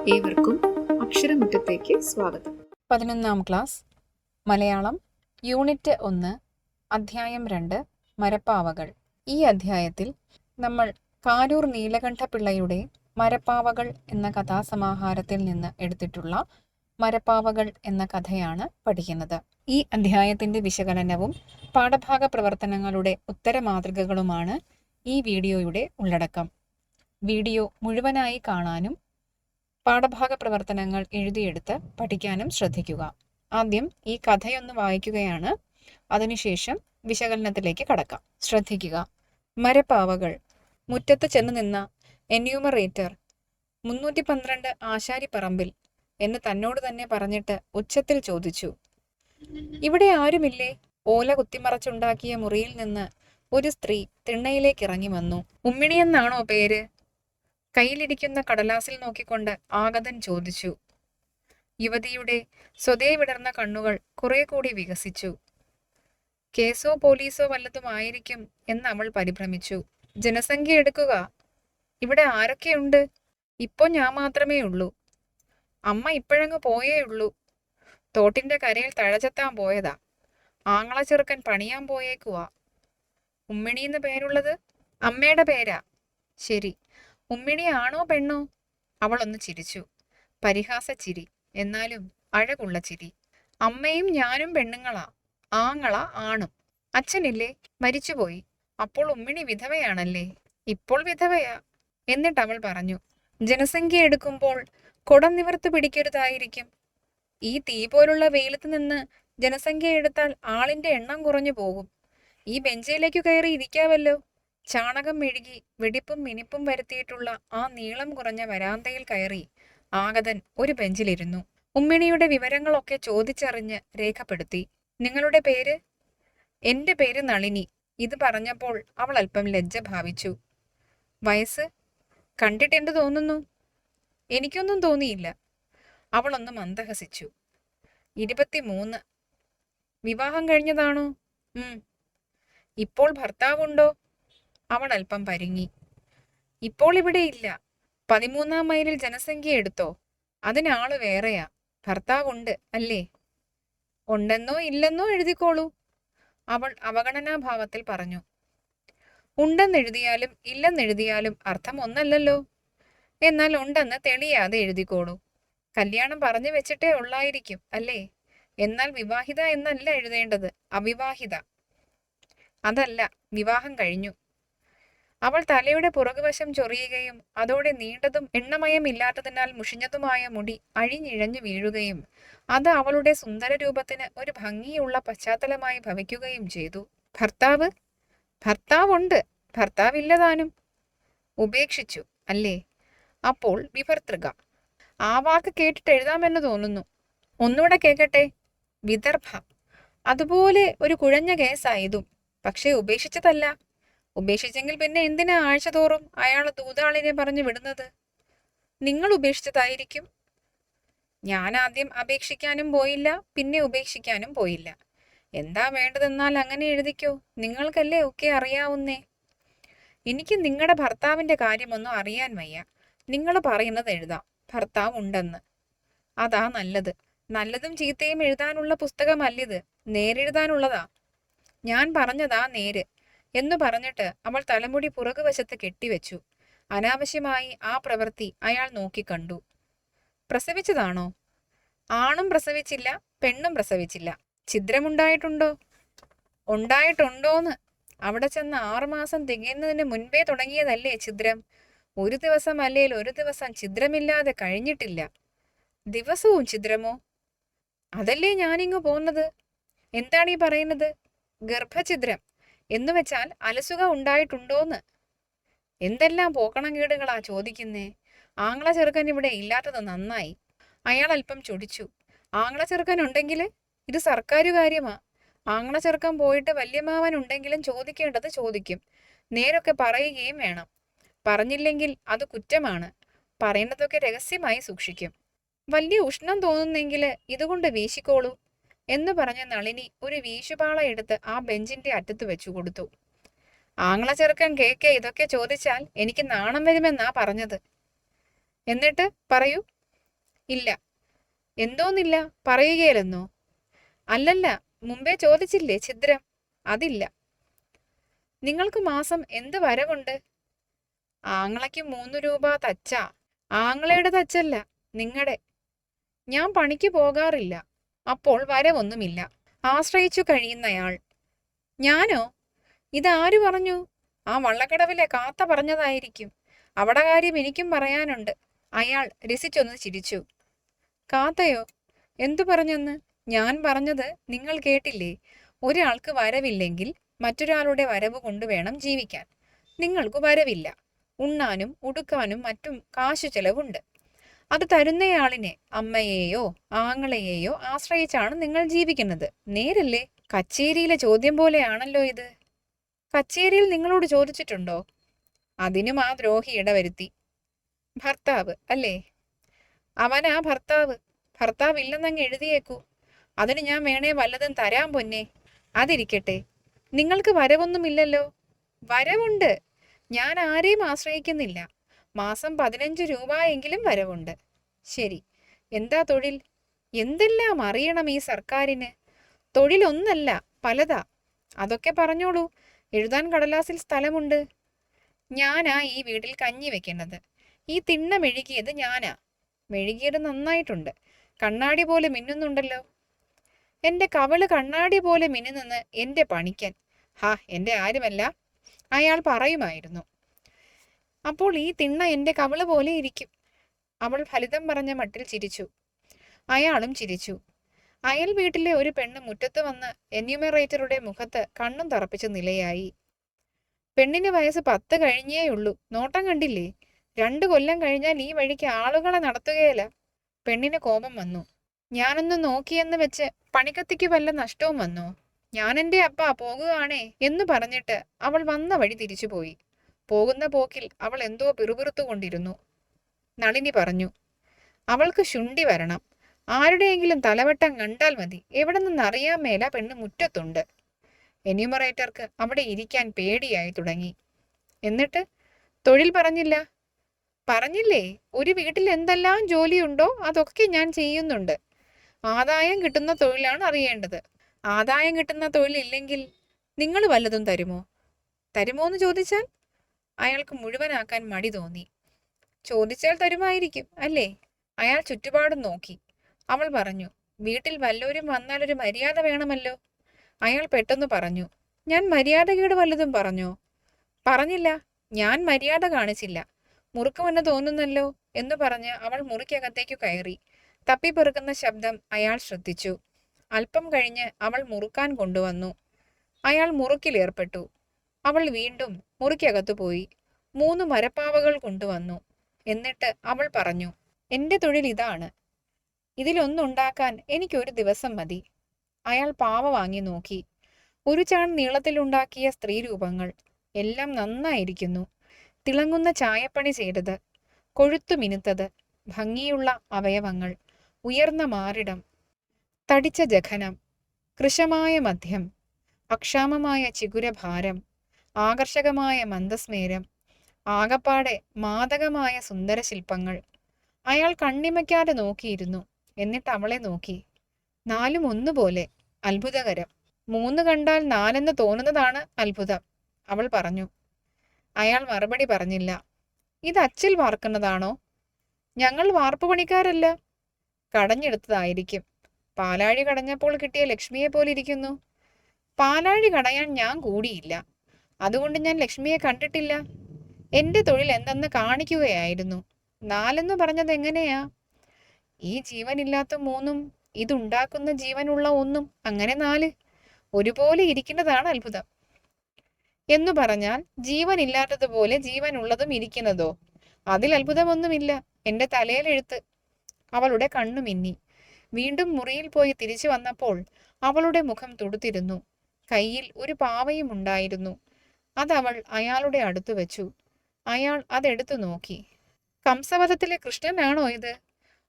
ഏവർക്കും അക്ഷരമുറ്റത്തേക്ക് സ്വാഗതം. 11ാം class Malayalam unit 1 അധ്യായം 2 മരപ്പാവകൾ. ഈ അധ്യായത്തിൽ നമ്മൾ കാരൂർ നീലകണ്ഠപിള്ളയുടെ മരപ്പാവകൾ എന്ന കഥാസമാഹാരത്തിൽ നിന്ന് എടുത്തിട്ടുള്ള മരപ്പാവകൾ എന്ന കഥയാണ് പഠിക്കുന്നത്. ഈ അധ്യായത്തിന്റെ വിശകലനവും പാഠഭാഗ പ്രവർത്തനങ്ങളുടെ ഉത്തരമാതൃകകളുമാണ് ഈ വീഡിയോയുടെ ഉള്ളടക്കം. വീഡിയോ മുഴുവനായി കാണാനും പാഠഭാഗ പ്രവർത്തനങ്ങൾ എഴുതിയെടുത്ത് പഠിക്കാനും ശ്രദ്ധിക്കുക. ആദ്യം ഈ കഥയൊന്ന് വായിക്കുകയാണ്, അതിനുശേഷം വിശകലനത്തിലേക്ക് കടക്കാം. ശ്രദ്ധിക്കുക. മരപ്പാവകൾ. മുറ്റത്ത് ചെന്ന് നിന്ന എന്യൂമറേറ്റർ 312 ആശാരിപ്പറമ്പിൽ എന്ന് തന്നോട് തന്നെ പറഞ്ഞിട്ട് ഉച്ചത്തിൽ ചോദിച്ചു, ഇവിടെ ആരുമില്ലേ? ഓല കുത്തിമറച്ചുണ്ടാക്കിയ മുറിയിൽ നിന്ന് ഒരു സ്ത്രീ തിണ്ണയിലേക്ക് ഇറങ്ങി വന്നു. ഉമ്മിണിയെന്നാണോ പേര്? കയ്യിലിരിക്കുന്ന കടലാസിൽ നോക്കിക്കൊണ്ട് ആഗതൻ ചോദിച്ചു. യുവതിയുടെ സ്വതേ വിടർന്ന കണ്ണുകൾ കുറെ കൂടി വികസിച്ചു. കേസോ പോലീസോ വല്ലതും ആയിരിക്കും എന്ന് അവൾ പരിഭ്രമിച്ചു. ജനസംഖ്യ എടുക്കുക. ഇവിടെ ആരൊക്കെയുണ്ട്? ഇപ്പോ ഞാൻ മാത്രമേ ഉള്ളൂ. അമ്മ ഇപ്പോഴങ്ങ് പോയേ ഉള്ളൂ. തോട്ടിന്റെ കരയിൽ തഴചെത്താൻ പോയതാ. ആങ്ങള ചെറുക്കൻ പണിയാൻ പോയേക്കുവാ. ഉമ്മിണിന്ന് പേരുള്ളത്? അമ്മയുടെ പേരാ. ശരി, ഉമ്മിണി ആണോ പെണ്ണോ? അവളൊന്ന് ചിരിച്ചു. പരിഹാസച്ചിരി, എന്നാലും അഴകുള്ള ചിരി. അമ്മയും ഞാനും പെണ്ണുങ്ങളാ, ആങ്ങള ആണും. അച്ഛനില്ലേ? മരിച്ചുപോയി. അപ്പോൾ ഉമ്മിണി വിധവയാണല്ലേ? ഇപ്പോൾ വിധവയാ. എന്നിട്ട് അവൾ പറഞ്ഞു, ജനസംഖ്യ എടുക്കുമ്പോൾ കുടം നിവർത്ത് പിടിക്കരുതായിരിക്കും. ഈ തീ പോലുള്ള വെയിലത്ത് നിന്ന് ജനസംഖ്യ എടുത്താൽ ആളിന്റെ എണ്ണം കുറഞ്ഞു പോകും. ഈ ബെഞ്ചിലേക്ക് കയറി ഇരിക്കാവല്ലോ. ചാണകം മെഴുകി വെടിപ്പും മിനിപ്പും വരുത്തിയിട്ടുള്ള ആ നീളം കുറഞ്ഞ വരാന്തയിൽ കയറി ആഗതൻ ഒരു ബെഞ്ചിലിരുന്നു. ഉമ്മിണിയുടെ വിവരങ്ങളൊക്കെ ചോദിച്ചറിഞ്ഞ് രേഖപ്പെടുത്തി. നിങ്ങളുടെ പേര്? എന്റെ പേര് നളിനി. ഇത് പറഞ്ഞപ്പോൾ അവൾ അല്പം ലജ്ജ ഭാവിച്ചു. വയസ്സ്? കണ്ടിട്ടെന്ത് തോന്നുന്നു? എനിക്കൊന്നും തോന്നിയില്ല. അവളൊന്ന് മന്ദഹസിച്ചു. 23. വിവാഹം കഴിഞ്ഞതാണോ? ഇപ്പോൾ ഭർത്താവുണ്ടോ? അവൾ അല്പം പരിങ്ങി. ഇപ്പോൾ ഇവിടെ ഇല്ല. 13ാം മൈലിൽ ജനസംഖ്യ എടുത്തോ? അതിനാള് വേറെയാ. ഭർത്താവുണ്ട് അല്ലേ? ഉണ്ടെന്നോ ഇല്ലെന്നോ എഴുതിക്കോളൂ, അവൾ അവഗണനാഭാവത്തിൽ പറഞ്ഞു. ഉണ്ടെന്നെഴുതിയാലും ഇല്ലെന്നെഴുതിയാലും അർത്ഥം ഒന്നല്ലല്ലോ. എന്നാൽ ഉണ്ടെന്ന് തെളിയാതെ എഴുതിക്കോളൂ. കല്യാണം പറഞ്ഞു വെച്ചിട്ടേ ഉള്ളായിരിക്കും അല്ലേ? എന്നാൽ വിവാഹിത എന്നല്ല എഴുതേണ്ടത്, അവിവാഹിത. അതല്ല, വിവാഹം കഴിഞ്ഞു. അവൾ തലയുടെ പുറകുവശം ചൊറിയുകയും അതോടെ നീണ്ടതും എണ്ണമയമില്ലാത്തതിനാൽ മുഷിഞ്ഞതുമായ മുടി അഴിഞ്ഞിഴഞ്ഞു വീഴുകയും അത് അവളുടെ സുന്ദര രൂപത്തിന് ഒരു ഭംഗിയുള്ള പശ്ചാത്തലമായി ഭവിക്കുകയും ചെയ്തു. ഭർത്താവ്? ഭർത്താവുണ്ട്. ഭർത്താവില്ലതാനും. ഉപേക്ഷിച്ചു അല്ലേ? അപ്പോൾ വിഭർതൃക. ആ വാക്ക് കേട്ടിട്ട് എഴുതാമെന്ന് തോന്നുന്നു. ഒന്നുകൂടെ കേൾക്കട്ടെ. വിദർഭ. അതുപോലെ ഒരു കുഴഞ്ഞ കേസായതും. പക്ഷെ ഉപേക്ഷിച്ചതല്ല. ഉപേക്ഷിച്ചെങ്കിൽ പിന്നെ എന്തിനാ ആഴ്ചതോറും അയാൾ ദൂതാളിനെ പറഞ്ഞു വിടുന്നത്? നിങ്ങൾ ഉപേക്ഷിച്ചതായിരിക്കും. ഞാൻ ആദ്യം അപേക്ഷിക്കാനും പോയില്ല, പിന്നെ ഉപേക്ഷിക്കാനും പോയില്ല. എന്താ വേണ്ടതെന്നാൽ അങ്ങനെ എഴുതിക്കോ. നിങ്ങൾക്കല്ലേ ഒക്കെ അറിയാവുന്നേ. എനിക്ക് നിങ്ങളുടെ ഭർത്താവിന്റെ കാര്യമൊന്നും അറിയാൻ വയ്യ. നിങ്ങൾ പറയുന്നത് എഴുതാം. ഭർത്താവ് ഉണ്ടെന്ന്. അതാ നല്ലത്. നല്ലതും ചീത്തയും എഴുതാനുള്ള പുസ്തകമല്ലിത്, നേരെഴുതാനുള്ളതാ. ഞാൻ പറഞ്ഞതാ നേര് എന്നു പറഞ്ഞിട്ട് അവൾ തലമുടി പുറകുവശത്ത് കെട്ടിവെച്ചു. അനാവശ്യമായി ആ പ്രവൃത്തി അയാൾ നോക്കിക്കണ്ടു. പ്രസവിച്ചതാണോ? ആണും പ്രസവിച്ചില്ല, പെണ്ണും പ്രസവിച്ചില്ല. ഛിദ്രമുണ്ടായിട്ടുണ്ടോ? ഉണ്ടായിട്ടുണ്ടോന്ന്? അവിടെ ചെന്ന് 6 മാസം തികയുന്നതിന് മുൻപേ തുടങ്ങിയതല്ലേ ഛിദ്രം? ഒരു ദിവസം അല്ലേൽ ഒരു ദിവസം ഛിദ്രമില്ലാതെ കഴിഞ്ഞിട്ടില്ല. ദിവസവും ഛിദ്രമോ? അതല്ലേ ഞാനിങ്ങു പോന്നത്. എന്താണീ പറയുന്നത്? ഗർഭഛിദ്രം എന്നുവെച്ചാൽ അലസുക ഉണ്ടായിട്ടുണ്ടോന്ന്. എന്തെല്ലാം പോക്കണം കേടുകളാ ചോദിക്കുന്നേ. ആങ്ങള ചെറുക്കൻ ഇവിടെ ഇല്ലാത്തത് നന്നായി. അയാൾ അല്പം ചൊടിച്ചു. ആങ്ങള ചെറുക്കൻ ഉണ്ടെങ്കിൽ? ഇത് സർക്കാർ കാര്യമാ. ആങ്ങള ചെറുക്കൻ പോയിട്ട് വല്യമാവൻ ഉണ്ടെങ്കിലും ചോദിക്കേണ്ടത് ചോദിക്കും. നേരൊക്കെ പറയുകയും വേണം. പറഞ്ഞില്ലെങ്കിൽ അത് കുറ്റമാണ്. പറയേണ്ടതൊക്കെ രഹസ്യമായി സൂക്ഷിക്കും. വലിയ ഉഷ്ണം തോന്നുന്നെങ്കിൽ ഇതുകൊണ്ട് വീശിക്കോളൂ എന്ന് പറഞ്ഞ നളിനി ഒരു വീശുപാള എടുത്ത് ആ ബെഞ്ചിന്റെ അറ്റത്ത് വെച്ചു കൊടുത്തു. ആങ്ങള ചെറുക്കൻ കേക്കെ ഇതൊക്കെ ചോദിച്ചാൽ എനിക്ക് നാണം വരുമെന്നാ പറഞ്ഞത്. എന്നിട്ട് പറയൂ. ഇല്ല. എന്തോന്നില്ല, പറയുകയില്ലെന്നോ? അല്ലല്ല, മുമ്പേ ചോദിച്ചില്ലേ ഛിദ്രം, അതില്ല. നിങ്ങൾക്ക് മാസം എന്ത് വരവുണ്ട്? ആങ്ങളയ്ക്ക് 3 രൂപ തച്ചാ. ആങ്ങളയുടെ തച്ചല്ല, നിങ്ങളുടെ. ഞാൻ പണിക്ക് പോകാറില്ല, അപ്പോൾ വരവൊന്നുമില്ല. ആശ്രയിച്ചു കഴിയുന്നയാൾ. ഞാനോ? ഇതാരു പറഞ്ഞു? ആ വള്ളക്കടവിലെ കാത്ത പറഞ്ഞതായിരിക്കും. അവിടെ കാര്യം എനിക്കും പറയാനുണ്ട്. അയാൾ രസിച്ചൊന്ന് ചിരിച്ചു. കാത്തയോ? എന്തു പറഞ്ഞെന്ന്? ഞാൻ പറഞ്ഞത് നിങ്ങൾ കേട്ടില്ലേ? ഒരാൾക്ക് വരവില്ലെങ്കിൽ മറ്റൊരാളുടെ വരവ് കൊണ്ട് വേണം ജീവിക്കാൻ. നിങ്ങൾക്ക് വരവില്ല. ഉണ്ണാനും ഉടുക്കാനും മറ്റും കാശു ചെലവുണ്ട്. അത് തരുന്നയാളിനെ, അമ്മയെയോ ആങ്ങളയെയോ ആശ്രയിച്ചാണ് നിങ്ങൾ ജീവിക്കുന്നത്. നേരല്ലേ? കച്ചേരിയിലെ ചോദ്യം പോലെയാണല്ലോ ഇത്. കച്ചേരിയിൽ നിങ്ങളോട് ചോദിച്ചിട്ടുണ്ടോ? അതിനും ആ ദ്രോഹി ഇടവരുത്തി. ഭർത്താവ് അല്ലേ? അവനാ ഭർത്താവ്. ഭർത്താവില്ലെന്നങ്ങ് എഴുതിയേക്കൂ. അതിന് ഞാൻ വേണേ വല്ലതും തരാം പൊന്നെ. അതിരിക്കട്ടെ, നിങ്ങൾക്ക് വരവൊന്നുമില്ലല്ലോ. വരവുണ്ട്. ഞാൻ ആരെയും ആശ്രയിക്കുന്നില്ല. മാസം 15 രൂപ എങ്കിലും വരവുണ്ട്. ശരി, എന്താ തൊഴിൽ? എന്തെല്ലാം അറിയണം ഈ സർക്കാരിന്. തൊഴിലൊന്നല്ല, പലതാ. അതൊക്കെ പറഞ്ഞോളൂ. എഴുതാൻ കടലാസിൽ സ്ഥലമുണ്ട്. ഞാനാ ഈ വീട്ടിൽ കഞ്ഞി വെക്കുന്നത്. ഈ തിണ്ണ മെഴുകിയത് ഞാനാ. മെഴുകിയത് നന്നായിട്ടുണ്ട്. കണ്ണാടി പോലെ മിന്നുന്നുണ്ടല്ലോ. എന്റെ കവള് കണ്ണാടി പോലെ മിന്നുന്നെന്ന് എന്റെ പണിക്കൻ. ഹാ, എന്റെ ആരുമല്ല, അയാൾ പറയുമായിരുന്നു. അപ്പോൾ ഈ തിണ്ണ എന്റെ കവള് പോലെ ഇരിക്കും. അവൾ ഫലിതം പറഞ്ഞ മട്ടിൽ ചിരിച്ചു. അയാളും ചിരിച്ചു. അയൽ വീട്ടിലെ ഒരു പെണ്ണ് മുറ്റത്ത് വന്ന് എന്യൂമറേറ്ററുടെ മുഖത്ത് കണ്ണും തറപ്പിച്ച നിലയായി. പെണ്ണിന് വയസ്സ് 10 കഴിഞ്ഞേയുള്ളൂ. നോട്ടം കണ്ടില്ലേ? 2 കൊല്ലം കഴിഞ്ഞാൽ ഈ വഴിക്ക് ആളുകളെ നടത്തുകയില്ല. പെണ്ണിന് കോപം വന്നു. ഞാനൊന്ന് നോക്കിയെന്ന് വെച്ച് പണിക്കത്തിക്ക് വല്ല നഷ്ടവും വന്നോ? ഞാനെന്റെ അപ്പ പോകുകയാണേ എന്ന് പറഞ്ഞിട്ട് അവൾ വന്ന വഴി തിരിച്ചുപോയി. പോകുന്ന പോക്കിൽ അവൾ എന്തോ പിറുപിറുത്തുകൊണ്ടിരുന്നു. നളിനി പറഞ്ഞു, അവൾക്ക് ശുണ്ഠി വരണം. ആരുടെയെങ്കിലും തലവട്ടം കണ്ടാൽ മതി. എവിടെ നിന്നറിയാൻ മേല പെണ്ണ് മുറ്റത്തുണ്ട്. എന്യൂമറേറ്റർക്ക് അവിടെ ഇരിക്കാൻ പേടിയായി തുടങ്ങി. എന്നിട്ട് തൊഴിൽ പറഞ്ഞില്ല? പറഞ്ഞില്ലേ, ഒരു വീട്ടിൽ എന്തെല്ലാം ജോലിയുണ്ടോ അതൊക്കെ ഞാൻ ചെയ്യുന്നുണ്ട്. ആദായം കിട്ടുന്ന തൊഴിലാണ് അറിയേണ്ടത്. ആദായം കിട്ടുന്ന തൊഴിലില്ലെങ്കിൽ നിങ്ങൾ വല്ലതും തരുമോ? തരുമോന്ന് ചോദിച്ചാൽ? അയാൾക്ക് മുഴുവനാക്കാൻ മടി തോന്നി. ചോദിച്ചാൽ തരുമായിരിക്കും അല്ലേ? അയാൾ ചുറ്റുപാടും നോക്കി. അവൾ പറഞ്ഞു, വീട്ടിൽ വല്ലവരും വന്നാൽ ഒരു മര്യാദ വേണമല്ലോ. അയാൾ പെട്ടെന്ന് പറഞ്ഞു, ഞാൻ മര്യാദകേട് വല്ലതും പറഞ്ഞോ? പറഞ്ഞില്ല, ഞാൻ മര്യാദ കാണിച്ചില്ല. മുറുക്കുമെന്ന് തോന്നുന്നല്ലോ എന്ന് പറഞ്ഞ് അവൾ മുറിക്കകത്തേക്കു കയറി. തപ്പിപ്പെറുക്കുന്ന ശബ്ദം അയാൾ ശ്രദ്ധിച്ചു. അല്പം കഴിഞ്ഞ് അവൾ മുറുക്കാൻ കൊണ്ടുവന്നു. അയാൾ മുറുക്കിലേർപ്പെട്ടു. അവൾ വീണ്ടും മുറിക്കകത്തു പോയി 3 മരപ്പാവകൾ കൊണ്ടുവന്നു. എന്നിട്ട് അവൾ പറഞ്ഞു, എന്റെ തൊഴിൽ ഇതാണ്. ഇതിലൊന്നുണ്ടാക്കാൻ എനിക്കൊരു ദിവസം മതി. അയാൾ പാവ വാങ്ങി നോക്കി. ഒരു ചാൺ നീളത്തിലുണ്ടാക്കിയ സ്ത്രീരൂപങ്ങൾ. എല്ലാം നന്നായിരിക്കുന്നു. തിളങ്ങുന്ന ചായപ്പണി ചെയ്തത്, കൊഴുത്തു മിനുത്തത്, ഭംഗിയുള്ള അവയവങ്ങൾ, ഉയർന്ന മാറിടം, തടിച്ച ജഘനം, കൃശമായ മദ്യം, അക്ഷാമമായ ചിഗുരഭാരം, ആകർഷകമായ മന്ദസ്മേരം, ആകപ്പാടെ മാദകമായ സുന്ദരശില്പങ്ങൾ. അയാൾ കണ്ണിമയ്ക്കാതെ നോക്കിയിരുന്നു. എന്നിട്ട് അവളെ നോക്കി. 4ഉം ഒന്നുപോലെ. അത്ഭുതകരം. 3 കണ്ടാൽ 4 തോന്നുന്നതാണ് അത്ഭുതം, അവൾ പറഞ്ഞു. അയാൾ മറുപടി പറഞ്ഞില്ല. ഇത് അച്ചിൽ വാർക്കുന്നതാണോ? ഞങ്ങൾ വാർപ്പ് പണിക്കാരല്ല. കടഞ്ഞെടുത്തതായിരിക്കും. പാലാഴി കടഞ്ഞപ്പോൾ കിട്ടിയ ലക്ഷ്മിയെ പോലിരിക്കുന്നു. പാലാഴി കടയാൻ ഞാൻ കൂടിയില്ല. അതുകൊണ്ട് ഞാൻ ലക്ഷ്മിയെ കണ്ടിട്ടില്ല. എന്റെ തൊഴിൽ എന്തെന്ന് കാണിക്കുകയായിരുന്നു. 4 പറഞ്ഞത് എങ്ങനെയാ? ഈ ജീവനില്ലാത്ത 3ഉം ഇതുണ്ടാക്കുന്ന ജീവനുള്ള 1ഉം, അങ്ങനെ 4. ഒരുപോലെ ഇരിക്കുന്നതാണ് അത്ഭുതം. എന്നു പറഞ്ഞാൽ ജീവനില്ലാത്തതുപോലെ ജീവനുള്ളതും ഇരിക്കുന്നതോ? അതിൽ അത്ഭുതമൊന്നുമില്ല. എന്റെ തലയിലെഴുത്ത്. അവളുടെ കണ്ണു മിന്നി. വീണ്ടും മുറിയിൽ പോയി തിരിച്ചു വന്നപ്പോൾ അവളുടെ മുഖം തുടുത്തിരുന്നു. കയ്യിൽ ഒരു പാവയും ഉണ്ടായിരുന്നു. അതവൾ അയാളുടെ അടുത്തു വെച്ചു. അയാൾ അതെടുത്തു നോക്കി. കംസവധത്തിലെ കൃഷ്ണനാണോ ഇത്?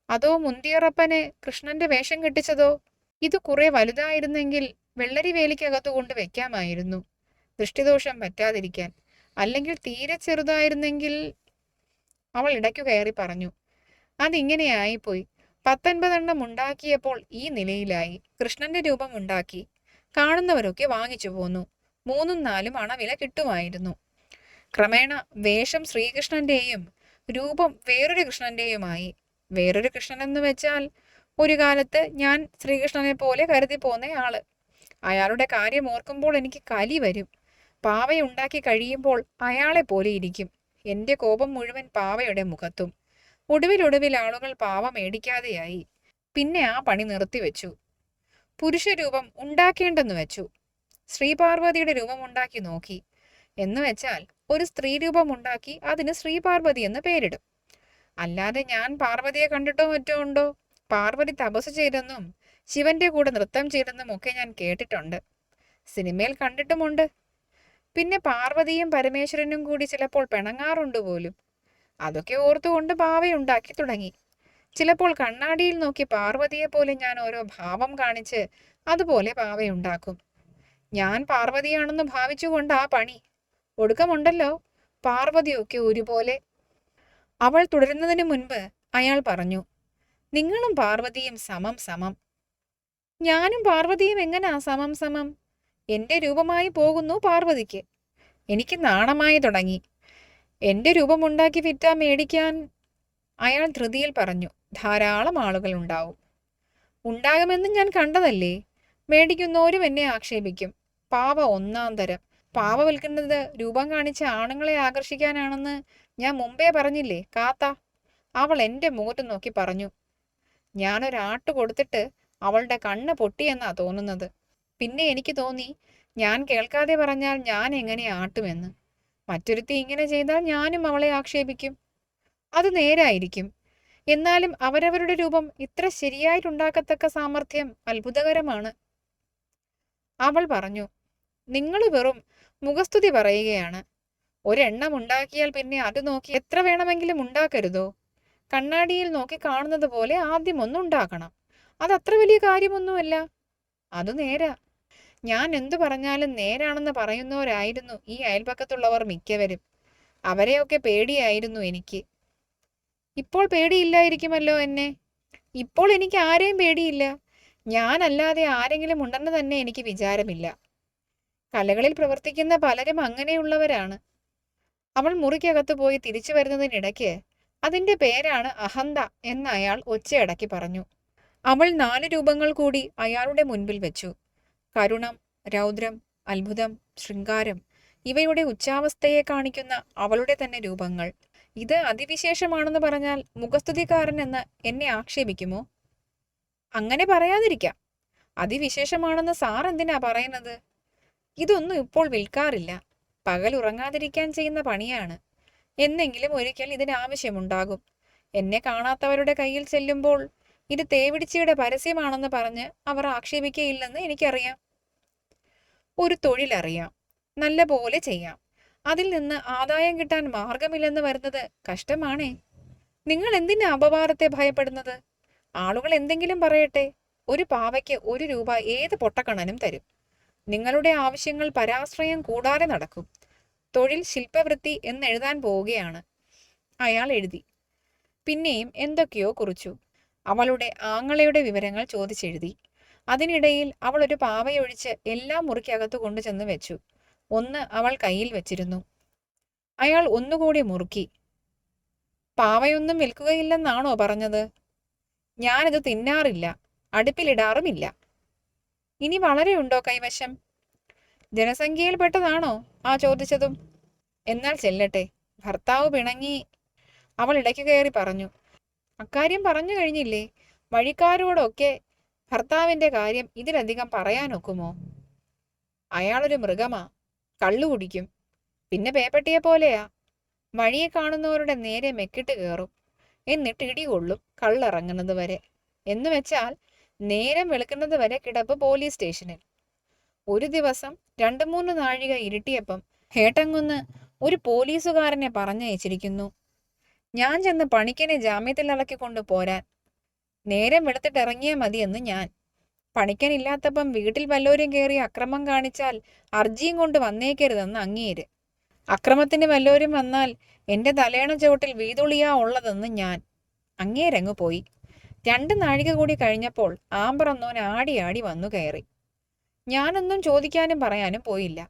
അതോ മുന്തിയറപ്പനെ കൃഷ്ണന്റെ വേഷം കെട്ടിച്ചതോ? ഇത് കുറെ വലുതായിരുന്നെങ്കിൽ വെള്ളരി വേലിക്കകത്തു കൊണ്ട് വെക്കാമായിരുന്നു, ദൃഷ്ടിദോഷം പറ്റാതിരിക്കാൻ. അല്ലെങ്കിൽ തീരെ ചെറുതായിരുന്നെങ്കിൽ. അവൾ ഇടയ്ക്കു കയറി പറഞ്ഞു, അതിങ്ങനെയായിപ്പോയി. 19 ഉണ്ടാക്കിയപ്പോൾ ഈ നിലയിലായി. കൃഷ്ണന്റെ രൂപം ഉണ്ടാക്കി കാണുന്നവരൊക്കെ വാങ്ങിച്ചു പോന്നു. 3ഉം 4ഉം അണവില കിട്ടുമായിരുന്നു. ക്രമേണ വേഷം ശ്രീകൃഷ്ണന്റെയും രൂപം വേറൊരു കൃഷ്ണന്റെയുമായി. വേറൊരു കൃഷ്ണൻ എന്ന് വെച്ചാൽ ഒരു കാലത്ത് ഞാൻ ശ്രീകൃഷ്ണനെ പോലെ കരുതി പോന്ന ആള്. അയാളുടെ കാര്യം ഓർക്കുമ്പോൾ എനിക്ക് കലി വരും. പാവയുണ്ടാക്കി കഴിയുമ്പോൾ അയാളെ പോലെ ഇരിക്കും. എന്റെ കോപം മുഴുവൻ പാവയുടെ മുഖത്തും. ഒടുവിൽ ആളുകൾ പാവ മേടിക്കാതെയായി. പിന്നെ ആ പണി നിർത്തിവെച്ചു. പുരുഷരൂപം ഉണ്ടാക്കേണ്ടെന്ന് വെച്ചു. ശ്രീപാർവതിയുടെ രൂപമുണ്ടാക്കി നോക്കി. എന്ന് വെച്ചാൽ ഒരു സ്ത്രീ രൂപം ഉണ്ടാക്കി അതിന് ശ്രീപാർവതി എന്ന് പേരിടും. അല്ലാതെ ഞാൻ പാർവതിയെ കണ്ടിട്ടോ മറ്റോ ഉണ്ടോ? പാർവതി തപസ് ചെയ്തെന്നും ശിവന്റെ കൂടെ നൃത്തം ചെയ്തെന്നും ഒക്കെ ഞാൻ കേട്ടിട്ടുണ്ട്. സിനിമയിൽ കണ്ടിട്ടുമുണ്ട്. പിന്നെ പാർവതിയും പരമേശ്വരനും കൂടി ചിലപ്പോൾ പിണങ്ങാറുണ്ട് പോലും. അതൊക്കെ ഓർത്തുകൊണ്ട് പാവയുണ്ടാക്കി തുടങ്ങി. ചിലപ്പോൾ കണ്ണാടിയിൽ നോക്കി പാർവതിയെ പോലെ ഞാൻ ഓരോ ഭാവം കാണിച്ച് അതുപോലെ പാവയുണ്ടാക്കും. ഞാൻ പാർവതിയാണെന്ന് ഭാവിച്ചുകൊണ്ട് ആ പണി. ഒടുക്കമുണ്ടല്ലോ പാർവതിയൊക്കെ ഒരുപോലെ. അവൾ തുടരുന്നതിന് മുൻപ് അയാൾ പറഞ്ഞു, നിങ്ങളും പാർവതിയും സമം സമം. ഞാനും പാർവതിയും എങ്ങനാ സമം സമം? എന്റെ രൂപമായി പോകുന്നു പാർവതിക്ക്. എനിക്ക് നാണമായി തുടങ്ങി. എന്റെ രൂപമുണ്ടാക്കി വിറ്റാ മേടിക്കാൻ. അയാൾ ധൃതിയിൽ പറഞ്ഞു, ധാരാളം ആളുകൾ ഉണ്ടാവും. ഉണ്ടാകുമെന്ന് ഞാൻ കണ്ടതല്ലേ. മേടിക്കുന്നവരും എന്നെ ആക്ഷേപിക്കും. പാവ ഒന്നാം തരം. പാവ വിൽക്കുന്നത് രൂപം കാണിച്ച ആണുങ്ങളെ ആകർഷിക്കാനാണെന്ന് ഞാൻ മുമ്പേ പറഞ്ഞില്ലേ കാത്ത. അവൾ എന്റെ മുഖത്ത് നോക്കി പറഞ്ഞു. ഞാനൊരാട്ട് കൊടുത്തിട്ട് അവളുടെ കണ്ണ് പൊട്ടിയെന്നാ തോന്നുന്നത്. പിന്നെ എനിക്ക് തോന്നി, ഞാൻ കേൾക്കാതെ പറഞ്ഞാൽ ഞാൻ എങ്ങനെ ആട്ടുമെന്ന്. മറ്റൊരുത്തി ഇങ്ങനെ ചെയ്താൽ ഞാനും അവളെ ആക്ഷേപിക്കും. അത് നേരായിരിക്കും. എന്നാലും അവരവരുടെ രൂപം ഇത്ര ശരിയായിട്ടുണ്ടാക്കത്തക്ക സാമർഥ്യം അത്ഭുതകരമാണ്. അവൾ പറഞ്ഞു, നിങ്ങൾ വെറും മുഖസ്തുതി പറയുകയാണ്. ഒരെണ്ണം ഉണ്ടാക്കിയാൽ പിന്നെ അത് നോക്കി എത്ര വേണമെങ്കിലും ഉണ്ടാക്കരുതോ? കണ്ണാടിയിൽ നോക്കി കാണുന്നത് പോലെ ആദ്യം ഒന്നുണ്ടാക്കണം. അതത്ര വലിയ കാര്യമൊന്നുമല്ല. അത് നേരാ. ഞാൻ എന്തു പറഞ്ഞാലും നേരാണെന്ന് പറയുന്നവരായിരുന്നു ഈ അയൽപക്കത്തുള്ളവർ മിക്കവരും. അവരെയൊക്കെ പേടിയായിരുന്നു എനിക്ക്. ഇപ്പോൾ പേടിയില്ലായിരിക്കുമല്ലോ എന്നെ. ഇപ്പോൾ എനിക്ക് ആരെയും പേടിയില്ല. ഞാനല്ലാതെ ആരെങ്കിലും ഉണ്ടെന്ന് തന്നെ എനിക്ക് വിചാരമില്ല. കലകളിൽ പ്രവർത്തിക്കുന്ന പലരും അങ്ങനെയുള്ളവരാണ്. അവൾ മുറിക്കകത്ത് പോയി തിരിച്ചു വരുന്നതിനിടയ്ക്ക് അതിന്റെ പേരാണ് അഹന്ത എന്ന് അയാൾ ഒച്ചയടക്കി പറഞ്ഞു. അവൾ 4 രൂപങ്ങൾ കൂടി അയാളുടെ മുൻപിൽ വെച്ചു. കരുണം, രൗദ്രം, അത്ഭുതം, ശൃംഗാരം ഇവയുടെ ഉച്ചാവസ്ഥയെ കാണിക്കുന്ന അവളുടെ തന്നെ രൂപങ്ങൾ. ഇത് അതിവിശേഷമാണെന്ന് പറഞ്ഞാൽ മുഖസ്തുതിക്കാരൻ എന്ന് എന്നെ ആക്ഷേപിക്കുമോ? അങ്ങനെ പറയാതിരിക്കാം. അതിവിശേഷമാണെന്ന് സാർ എന്തിനാ പറയുന്നത്? ഇതൊന്നും ഇപ്പോൾ വിൽക്കാറില്ല. പകൽ ഉറങ്ങാതിരിക്കാൻ ചെയ്യുന്ന പണിയാണ്. എന്നെങ്കിലും ഒരിക്കൽ ഇതിനാവശ്യമുണ്ടാകും. എന്നെ കാണാത്തവരുടെ കയ്യിൽ ചെല്ലുമ്പോൾ ഇത് തേവിടിച്ചിയുടെ പരസ്യമാണെന്ന് പറഞ്ഞ് അവർ ആക്ഷേപിക്കയില്ലെന്ന് എനിക്കറിയാം. ഒരു തൊഴിലറിയാം, നല്ല പോലെ ചെയ്യാം. അതിൽ നിന്ന് ആദായം കിട്ടാൻ മാർഗമില്ലെന്ന് വരുന്നത് കഷ്ടമാണേ. നിങ്ങൾ എന്തിനാ അപവാദത്തെ ഭയപ്പെടുന്നത്? ആളുകൾ എന്തെങ്കിലും പറയട്ടെ. ഒരു പാവയ്ക്ക് 1 രൂപ ഏത് പൊട്ടക്കണനും തരും. നിങ്ങളുടെ ആവശ്യങ്ങൾ പരാശ്രയം കൂടാതെ നടക്കും. തൊഴിൽ ശില്പവൃത്തി എന്നെഴുതാൻ പോവുകയാണ്. അയാൾ എഴുതി. പിന്നെയും എന്തൊക്കെയോ കുറിച്ചു. അവളുടെ ആങ്ങളയുടെ വിവരങ്ങൾ ചോദിച്ചെഴുതി. അതിനിടയിൽ അവൾ ഒരു പാവയൊഴിച്ച് എല്ലാം മുറിക്കകത്ത് കൊണ്ടുചെന്ന് വെച്ചു. ഒന്ന് അവൾ കയ്യിൽ വെച്ചിരുന്നു. അയാൾ ഒന്നുകൂടി മുറുക്കി. പാവയൊന്നും വിൽക്കുകയില്ലെന്നാണോ പറഞ്ഞത്? ഞാനിത് തിന്നാറില്ല, അടുപ്പിലിടാറുമില്ല. ഇനി വളരെയുണ്ടോ കൈവശം? ജനസംഖ്യയിൽപ്പെട്ടതാണോ ആ ചോദിച്ചതും? എന്നാൽ ചെല്ലട്ടെ, ഭർത്താവ് പിണങ്ങി. അവൾ ഇടയ്ക്ക് കയറി പറഞ്ഞു. അക്കാര്യം പറഞ്ഞു കഴിഞ്ഞില്ലേ? വഴിക്കാരോടൊക്കെ ഭർത്താവിന്റെ കാര്യം ഇതിലധികം പറയാനൊക്കുമോ? അയാളൊരു മൃഗമാ. കള്ളു കുടിക്കും. പിന്നെ പേപ്പട്ടിയെ പോലെയാ. വഴിയെ കാണുന്നവരുടെ നേരെ മെക്കിട്ട് കയറും. എന്നിട്ട് ഇടികൊള്ളും കള്ളിറങ്ങുന്നത് വരെ. എന്ന് വെച്ചാൽ നേരം വെളുക്കുന്നത് വരെ കിടപ്പ് പോലീസ് സ്റ്റേഷനിൽ. ഒരു ദിവസം 2-3 നാഴിക ഇരുട്ടിയപ്പം ഹേട്ടങ്കുന്ന് ഒരു പോലീസുകാരനെ പറഞ്ഞയച്ചിരിക്കുന്നു. ഞാൻ ചെന്ന് പണിക്കനെ ജാമ്യത്തിൽ ഇറക്കിക്കൊണ്ട് പോരാൻ. നേരം വെളുത്തിട്ടിറങ്ങിയാൽ മതിയെന്ന് ഞാൻ. പണിക്കനില്ലാത്തപ്പം വീട്ടിൽ വല്ലോരും കയറി അക്രമം കാണിച്ചാൽ അർജിയും കൊണ്ട് വന്നേക്കരുതെന്ന് അങ്ങേര്. അക്രമത്തിന് വല്ലോരും വന്നാൽ എന്റെ തലേണ ചുവട്ടിൽ വീതുളിയാ ഉള്ളതെന്ന് ഞാൻ. അങ്ങേരങ്ങ് പോയി. 2 നാഴിക കൂടി കഴിഞ്ഞപ്പോൾ ആമ്പർ എന്നോൻ ആടി ആടി വന്നു കയറി. ഞാനൊന്നും ചോദിക്കാനും പറയാനും പോയില്ല.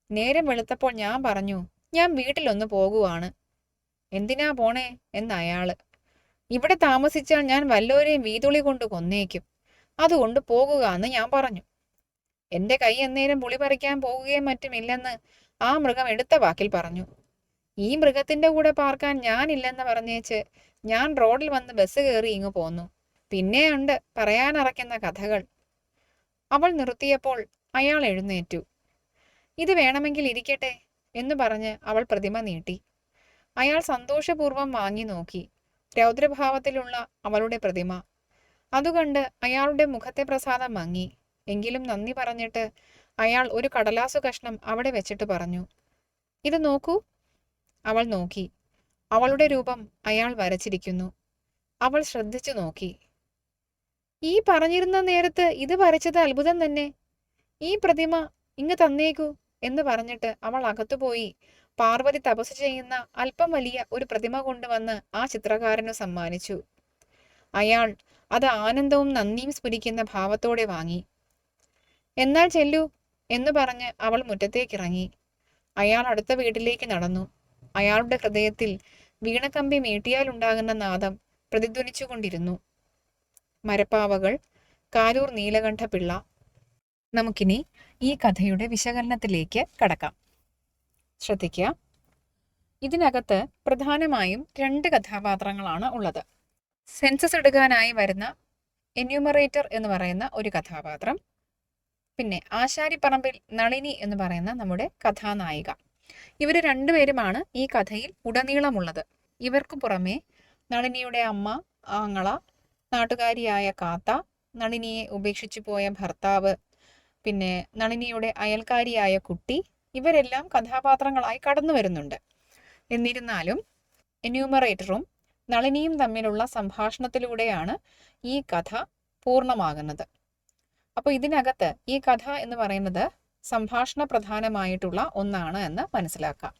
നേരം വെളുത്തപ്പോൾ ഞാൻ പറഞ്ഞു, ഞാൻ വീട്ടിലൊന്ന് പോകുവാണ്. എന്തിനാ പോണേ എന്നയാള്. ഇവിടെ താമസിച്ചാൽ ഞാൻ വല്ലോരെയും വീതുളി കൊണ്ട് കൊന്നേക്കും, അതുകൊണ്ട് പോകുക എന്ന് ഞാൻ പറഞ്ഞു. എന്റെ കൈ അന്നേരം പുളി പറിക്കാൻ പോകുകയും മറ്റുമില്ലെന്ന് ആ മൃഗം എടുത്ത വാക്കിൽ പറഞ്ഞു. ഈ മൃഗത്തിന്റെ കൂടെ പാർക്കാൻ ഞാനില്ലെന്ന് പറഞ്ഞേച്ച് ഞാൻ റോഡിൽ വന്ന് ബസ് കയറി ഇങ്ങു പോന്നു. പിന്നെയുണ്ട് പറയാനറയ്ക്കുന്ന കഥകൾ. അവൾ നിർത്തിയപ്പോൾ അയാൾ എഴുന്നേറ്റു. ഇത് വേണമെങ്കിൽ ഇരിക്കട്ടെ എന്നു പറഞ്ഞ് അവൾ പ്രതിമ നീട്ടി. അയാൾ സന്തോഷപൂർവ്വം വാങ്ങി നോക്കി. രൗദ്രഭാവത്തിലുള്ള അവളുടെ പ്രതിമ. അതുകണ്ട് അയാളുടെ മുഖത്തെ പ്രസാദം മങ്ങി. എങ്കിലും നന്ദി പറഞ്ഞിട്ട് അയാൾ ഒരു കടലാസു കഷ്ണം അവിടെ വെച്ചിട്ട് പറഞ്ഞു, ഇത് നോക്കൂ. അവൾ നോക്കി. അവളുടെ രൂപം അയാൾ വരച്ചിരിക്കുന്നു. അവൾ ശ്രദ്ധിച്ചു നോക്കി. ഈ പറഞ്ഞിരുന്ന നേരത്ത് ഇത് വരച്ചത് അത്ഭുതം തന്നെ. ഈ പ്രതിമ ഇങ്ങ് തന്നേക്കൂ എന്ന് പറഞ്ഞിട്ട് അവൾ അകത്തുപോയി പാർവതി തപസ് ചെയ്യുന്ന അല്പം വലിയ ഒരു പ്രതിമ കൊണ്ടുവന്ന് ആ ചിത്രകാരനു സമ്മാനിച്ചു. അയാൾ അത് ആനന്ദവും നന്ദിയും സ്ഫുരിക്കുന്ന ഭാവത്തോടെ വാങ്ങി. എന്നാൽ ചെല്ലൂ എന്നു പറഞ്ഞ് അവൾ മുറ്റത്തേക്കിറങ്ങി. അയാൾ അടുത്ത വീട്ടിലേക്ക് നടന്നു. അയാളുടെ ഹൃദയത്തിൽ വീണക്കമ്പി മീട്ടിയാലുണ്ടാകുന്ന നാദം പ്രതിധ്വനിച്ചുകൊണ്ടിരുന്നു. മരപ്പാവകൾ, കാരൂർ നീലകണ്ഠപിള്ള. നമുക്കിനി ഈ കഥയുടെ വിശകലനത്തിലേക്ക് കടക്കാം. ശ്രദ്ധിക്കുക. ഇതിനകത്ത് പ്രധാനമായും 2 കഥാപാത്രങ്ങളാണ് ഉള്ളത്. സെൻസസ് എടുക്കാനായി വരുന്ന എന്യൂമറേറ്റർ എന്ന് പറയുന്ന ഒരു കഥാപാത്രം, പിന്നെ ആശാരിപ്പറമ്പിൽ നളിനി എന്ന് പറയുന്ന നമ്മുടെ കഥാനായിക. ഇവർ 2 പേരുമാണ് ഈ കഥയിൽ ഉടനീളമുള്ളത്. ഇവർക്ക് പുറമെ നളിനിയുടെ അമ്മ, ആങ്ങള, നാട്ടുകാരിയായ കാത്ത, നളിനിയെ ഉപേക്ഷിച്ചു പോയ ഭർത്താവ്, പിന്നെ നളിനിയുടെ അയൽക്കാരിയായ കുട്ടി, ഇവരെല്ലാം കഥാപാത്രങ്ങളായി കടന്നു വരുന്നുണ്ട്. എന്നിരുന്നാലും എന്യൂമറേറ്ററും നളിനിയും തമ്മിലുള്ള സംഭാഷണത്തിലൂടെയാണ് ഈ കഥ പൂർണ്ണമാകുന്നത്. അപ്പോൾ ഇതിനകത്ത് ഈ കഥ എന്ന് പറയുന്നത് സംഭാഷണ പ്രധാനമായിട്ടുള്ള ഒന്നാണ് എന്ന് മനസ്സിലാക്കാം.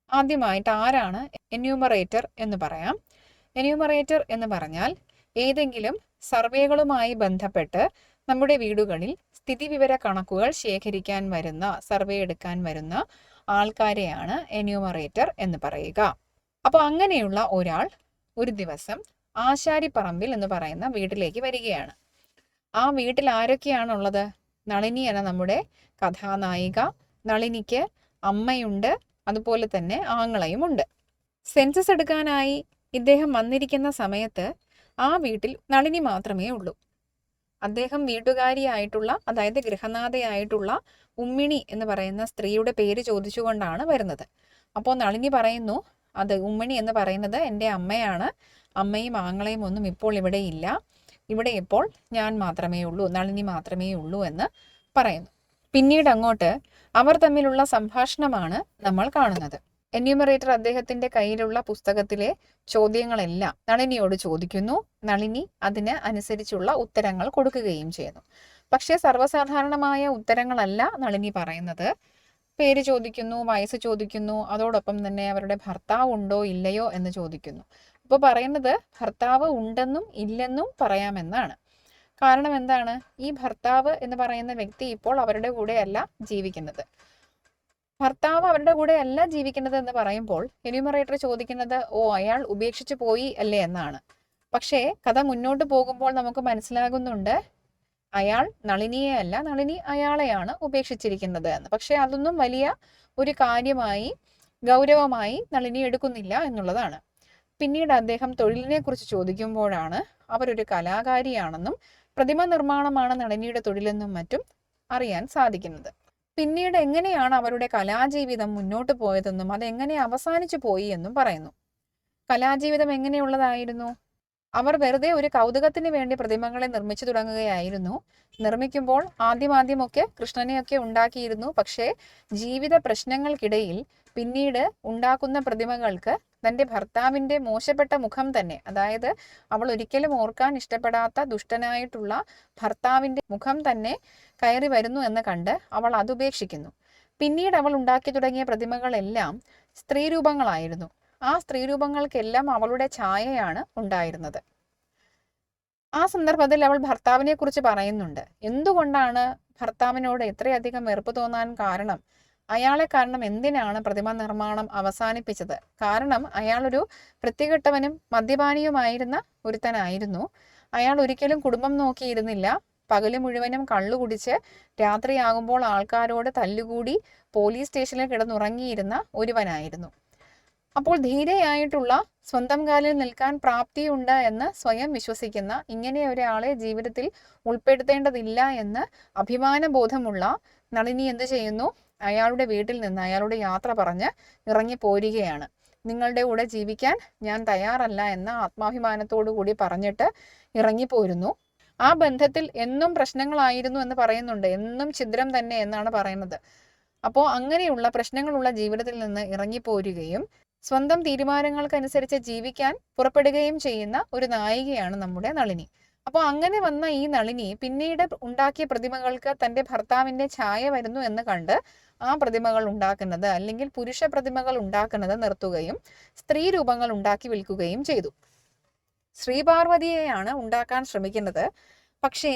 ആദ്യമായിട്ട് ആരാണ് എന്യൂമറേറ്റർ എന്ന് പറയാം. എന്യൂമറേറ്റർ എന്ന് പറഞ്ഞാൽ ഏതെങ്കിലും സർവേകളുമായി ബന്ധപ്പെട്ട് നമ്മുടെ വീടുകളിൽ സ്ഥിതിവിവര കണക്കുകൾ ശേഖരിക്കാൻ വരുന്ന, സർവേ എടുക്കാൻ വരുന്ന ആൾക്കാരെയാണ് എന്യൂമറേറ്റർ എന്ന് പറയുക. അപ്പോൾ അങ്ങനെയുള്ള ഒരാൾ ഒരു ദിവസം ആശാരിപ്പറമ്പിൽ എന്ന് പറയുന്ന വീട്ടിലേക്ക് വരികയാണ്. ആ വീട്ടിൽ ആരൊക്കെയാണുള്ളത്? നളിനി എന്ന നമ്മുടെ കഥാനായിക, നളിനിക്ക് അമ്മയുണ്ട്, അതുപോലെ തന്നെ ആങ്ങളയുമുണ്ട്. സെൻസസ് എടുക്കാനായി ഇദ്ദേഹം വന്നിരിക്കുന്ന സമയത്ത് ആ വീട്ടിൽ നളിനി മാത്രമേ ഉള്ളൂ. അദ്ദേഹം വീട്ടുകാരിയായിട്ടുള്ള, അതായത് ഗൃഹനാഥയായിട്ടുള്ള ഉമ്മിണി എന്ന് പറയുന്ന സ്ത്രീയുടെ പേര് ചോദിച്ചുകൊണ്ടാണ് വരുന്നത്. അപ്പോൾ നളിനി പറയുന്നു, അത് ഉമ്മിണി എന്ന് പറയുന്നത് എൻ്റെ അമ്മയാണ്, അമ്മയും ആങ്ങളയും ഒന്നും ഇപ്പോൾ ഇവിടെ ഇല്ല, ഇവിടെ ഇപ്പോൾ ഞാൻ മാത്രമേ ഉള്ളൂ, നളിനി മാത്രമേ ഉള്ളൂ എന്ന് പറയുന്നു. പിന്നീട് അങ്ങോട്ട് അവർ തമ്മിലുള്ള സംഭാഷണമാണ് നമ്മൾ കാണുന്നത്. എന്യൂമറേറ്റർ അദ്ദേഹത്തിന്റെ കയ്യിലുള്ള പുസ്തകത്തിലെ ചോദ്യങ്ങളെല്ലാം നളിനിയോട് ചോദിക്കുന്നു. നളിനി അതിന് അനുസരിച്ചുള്ള ഉത്തരങ്ങൾ കൊടുക്കുകയും ചെയ്യുന്നു. പക്ഷേ സർവ്വസാധാരണമായ ഉത്തരങ്ങളല്ല നളിനി പറയുന്നത്. പേര് ചോദിക്കുന്നു, വയസ്സ് ചോദിക്കുന്നു, അതോടൊപ്പം തന്നെ അവരുടെ ഭർത്താവ് ഉണ്ടോ ഇല്ലയോ എന്ന് ചോദിക്കുന്നു. അപ്പോൾ പറയുന്നത് ഭർത്താവ് ഉണ്ടെന്നും ഇല്ലെന്നും പറയാമെന്നാണ്. കാരണം എന്താണ്? ഈ ഭർത്താവ് എന്ന് പറയുന്ന വ്യക്തി ഇപ്പോൾ അവരുടെ കൂടെയല്ല ജീവിക്കുന്നത്. ഭർത്താവ് അവരുടെ കൂടെ അല്ല ജീവിക്കുന്നത് എന്ന് പറയുമ്പോൾ എന്യൂമറേറ്റർ ചോദിക്കുന്നത്, അയാൾ ഉപേക്ഷിച്ചു പോയി അല്ലേ എന്നാണ്. പക്ഷേ കഥ മുന്നോട്ട് പോകുമ്പോൾ നമുക്ക് മനസ്സിലാകുന്നുണ്ട്, അയാൾ നളിനിയെ അല്ല, നളിനി അയാളെയാണ് ഉപേക്ഷിച്ചിരിക്കുന്നത് എന്ന്. പക്ഷെ അതൊന്നും വലിയ ഒരു കാര്യമായി, ഗൗരവമായി നളിനി എടുക്കുന്നില്ല എന്നുള്ളതാണ്. പിന്നീട് അദ്ദേഹം തൊഴിലിനെ കുറിച്ച് ചോദിക്കുമ്പോഴാണ് അവരൊരു കലാകാരിയാണെന്നും പ്രതിമ നിർമ്മാണമാണ് നളിനിയുടെ തൊഴിലെന്നും മറ്റും അറിയാൻ സാധിക്കുന്നത്. പിന്നീട് എങ്ങനെയാണ് അവരുടെ കലാജീവിതം മുന്നോട്ട് പോയതെന്നും അതെങ്ങനെ അവസാനിച്ചു പോയി എന്നും പറയുന്നു. കലാജീവിതം എങ്ങനെയുള്ളതായിരുന്നു? അവർ വെറുതെ ഒരു കൗതുകത്തിന് വേണ്ടി പ്രതിമകളെ നിർമ്മിച്ചു തുടങ്ങുകയായിരുന്നു. നിർമ്മിക്കുമ്പോൾ ആദ്യമൊക്കെ കൃഷ്ണനെയൊക്കെ ഉണ്ടാക്കിയിരുന്നു. പക്ഷേ ജീവിത പ്രശ്നങ്ങൾക്കിടയിൽ പിന്നീട് ഉണ്ടാക്കുന്ന പ്രതിമകൾക്ക് തൻ്റെ ഭർത്താവിൻ്റെ മോശപ്പെട്ട മുഖം തന്നെ, അതായത് അവൾ ഒരിക്കലും ഓർക്കാൻ ഇഷ്ടപ്പെടാത്ത ദുഷ്ടനായിട്ടുള്ള ഭർത്താവിൻ്റെ മുഖം തന്നെ കയറി വരുന്നു എന്ന് കണ്ട് അവൾ അതുപേക്ഷിക്കുന്നു. പിന്നീട് അവൾ ഉണ്ടാക്കി തുടങ്ങിയ പ്രതിമകളെല്ലാം സ്ത്രീരൂപങ്ങളായിരുന്നു. ആ സ്ത്രീരൂപങ്ങൾക്കെല്ലാം അവളുടെ ഛായയാണ് ഉണ്ടായിരുന്നത്. ആ സന്ദർഭത്തിൽ അവൾ ഭർത്താവിനെ കുറിച്ച് പറയുന്നുണ്ട്. എന്തുകൊണ്ടാണ് ഭർത്താവിനോട് ഇത്രയധികം വെറുപ്പ് തോന്നാൻ കാരണം? അയാളെ കാരണം എന്തിനാണ് പ്രതിമ നിർമ്മാണം അവസാനിപ്പിച്ചത്? കാരണം അയാളൊരു വൃത്തികെട്ടവനും മദ്യപാനിയുമായിരുന്ന ഒരുത്തനായിരുന്നു. അയാൾ ഒരിക്കലും കുടുംബം നോക്കിയിരുന്നില്ല. പകല് മുഴുവനും കള്ളു കുടിച്ച് രാത്രിയാകുമ്പോൾ ആൾക്കാരോട് തല്ലുകൂടി പോലീസ് സ്റ്റേഷനിൽ കിടന്നുറങ്ങിയിരുന്ന ഒരുവനായിരുന്നു. അപ്പോൾ ധീരയായിട്ടുള്ള, സ്വന്തം കാലിൽ നിൽക്കാൻ പ്രാപ്തിയുണ്ട് എന്ന് സ്വയം വിശ്വസിക്കുന്ന ഇങ്ങനെ ഒരാളെ ജീവിതത്തിൽ ഉൾപ്പെടുത്തേണ്ടതില്ല എന്ന് അഭിമാനബോധമുള്ള നളിനി എന്ത് ചെയ്യുന്നു? അയാളുടെ വീട്ടിൽ നിന്ന് അയാളുടെ യാത്ര പറഞ്ഞ് ഇറങ്ങിപ്പോരുകയാണ്. നിങ്ങളുടെ കൂടെ ജീവിക്കാൻ ഞാൻ തയ്യാറല്ല എന്ന ആത്മാഭിമാനത്തോടു കൂടി പറഞ്ഞിട്ട് ഇറങ്ങിപ്പോരുന്നു. ആ ബന്ധത്തിൽ എന്നും പ്രശ്നങ്ങളായിരുന്നു എന്ന് പറയുന്നുണ്ട്. എന്നും ഛിദ്രം തന്നെ എന്നാണ് പറയുന്നത്. അപ്പോൾ അങ്ങനെയുള്ള പ്രശ്നങ്ങളുള്ള ജീവിതത്തിൽ നിന്ന് ഇറങ്ങിപ്പോരുകയും സ്വന്തം തീരുമാനങ്ങൾക്കനുസരിച്ച് ജീവിക്കാൻ പുറപ്പെടുകയും ചെയ്യുന്ന ഒരു നായികയാണ് നമ്മുടെ നളിനി. അപ്പോൾ അങ്ങനെ വന്ന ഈ നളിനി പിന്നീട് ഉണ്ടാക്കിയ പ്രതിമകൾക്ക് തൻ്റെ ഭർത്താവിൻ്റെ ഛായ വരുന്നു എന്ന് കണ്ട് ആ പ്രതിമകൾ ഉണ്ടാക്കുന്നത്, അല്ലെങ്കിൽ പുരുഷ പ്രതിമകൾ ഉണ്ടാക്കുന്നത് നിർത്തുകയും സ്ത്രീ രൂപങ്ങൾ ഉണ്ടാക്കി വിൽക്കുകയും ചെയ്തു. ശ്രീപാർവതിയെയാണ് ഉണ്ടാക്കാൻ ശ്രമിക്കുന്നത്. പക്ഷേ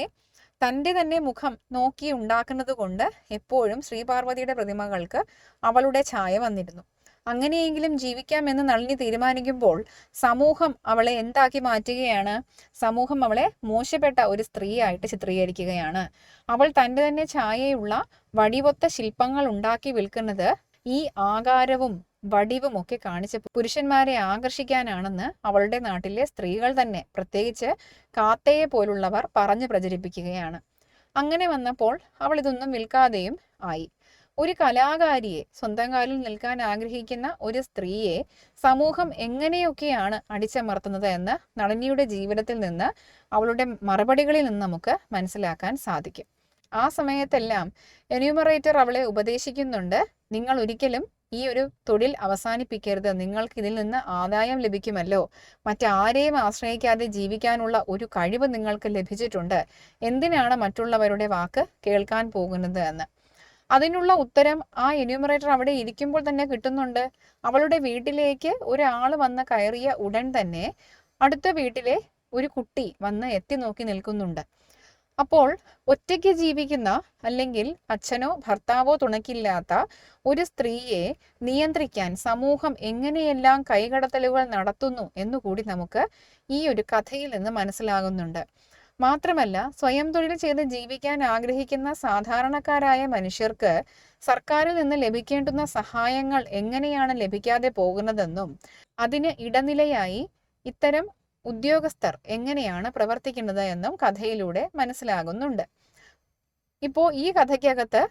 തൻ്റെ തന്നെ മുഖം നോക്കി ഉണ്ടാക്കുന്നത് കൊണ്ട് എപ്പോഴും ശ്രീപാർവതിയുടെ പ്രതിമകൾക്ക് അവളുടെ ഛായ വന്നിരുന്നു. അങ്ങനെയെങ്കിലും ജീവിക്കാമെന്ന് നളിനി തീരുമാനിക്കുമ്പോൾ സമൂഹം അവളെ എന്താക്കി മാറ്റുകയാണ്? സമൂഹം അവളെ മോശപ്പെട്ട ഒരു സ്ത്രീയായിട്ട് ചിത്രീകരിക്കുകയാണ്. അവൾ തൻ്റെ തന്നെ ഛായയുള്ള വടിവൊത്ത ശില്പങ്ങൾ ഉണ്ടാക്കി വിൽക്കുന്നത് ഈ ആകാരവും വടിവും ഒക്കെ കാണിച്ച് പുരുഷന്മാരെ ആകർഷിക്കാനാണെന്ന് അവളുടെ നാട്ടിലെ സ്ത്രീകൾ തന്നെ, പ്രത്യേകിച്ച് കാത്തയെ പോലുള്ളവർ പറഞ്ഞു പ്രചരിപ്പിക്കുകയാണ്. അങ്ങനെ വന്നപ്പോൾ അവൾ ഇതൊന്നും വിൽക്കാതെയും ആയി. ഒരു കലാകാരിയെ, സ്വന്തം കാലിൽ നിൽക്കാൻ ആഗ്രഹിക്കുന്ന ഒരു സ്ത്രീയെ സമൂഹം എങ്ങനെയൊക്കെയാണ് അടിച്ചമർത്തുന്നത് എന്ന് നളിനിയുടെ ജീവിതത്തിൽ നിന്ന്, അവളുടെ മറുപടികളിൽ നിന്ന് നമുക്ക് മനസ്സിലാക്കാൻ സാധിക്കും. ആ സമയത്തെല്ലാം എന്യൂമറേറ്റർ അവളെ ഉപദേശിക്കുന്നുണ്ട്. നിങ്ങൾ ഒരിക്കലും ഈ ഒരു തൊഴിൽ അവസാനിപ്പിക്കരുത്. നിങ്ങൾക്ക് ഇതിൽ നിന്ന് ആദായം ലഭിക്കുമല്ലോ. മറ്റാരെയും ആശ്രയിക്കാതെ ജീവിക്കാനുള്ള ഒരു കഴിവ് നിങ്ങൾക്ക് ലഭിച്ചിട്ടുണ്ട്. എന്തിനാണ് മറ്റുള്ളവരുടെ വാക്ക് കേൾക്കാൻ പോകുന്നത് എന്ന്. അതിനുള്ള ഉത്തരം ആ എന്യൂമറേറ്റർ അവിടെ ഇരിക്കുമ്പോൾ തന്നെ കിട്ടുന്നുണ്ട്. അവളുടെ വീട്ടിലേക്ക് ഒരാൾ വന്ന് കയറിയ ഉടൻ തന്നെ അടുത്ത വീട്ടിലെ ഒരു കുട്ടി വന്ന് എത്തി നോക്കി നിൽക്കുന്നുണ്ട്. അപ്പോൾ ഒറ്റയ്ക്ക് ജീവിക്കുന്ന, അല്ലെങ്കിൽ അച്ഛനോ ഭർത്താവോ തുണയ്ക്കില്ലാത്ത ഒരു സ്ത്രീയെ നിയന്ത്രിക്കാൻ സമൂഹം എങ്ങനെയെല്ലാം കൈകടത്തലുകൾ നടത്തുന്നു എന്നുകൂടി നമുക്ക് ഈ ഒരു കഥയിൽ നിന്ന് മനസ്സിലാകുന്നുണ്ട്. മാത്രമല്ല, സ്വയം തൊഴിൽ ചെയ്ത് ജീവിക്കാൻ ആഗ്രഹിക്കുന്ന സാധാരണക്കാരായ മനുഷ്യർക്ക് സർക്കാരിൽ നിന്ന് ലഭിക്കേണ്ടുന്ന സഹായങ്ങൾ എങ്ങനെയാണ് ലഭിക്കാതെ പോകുന്നതെന്നും അതിന് ഇടനിലയായി ഇത്തരം ഉദ്യോഗസ്ഥർ എങ്ങനെയാണ് പ്രവർത്തിക്കുന്നത് എന്നും കഥയിലൂടെ മനസ്സിലാകുന്നുണ്ട്. ഇപ്പോൾ ഈ കഥയ്ക്കകത്ത്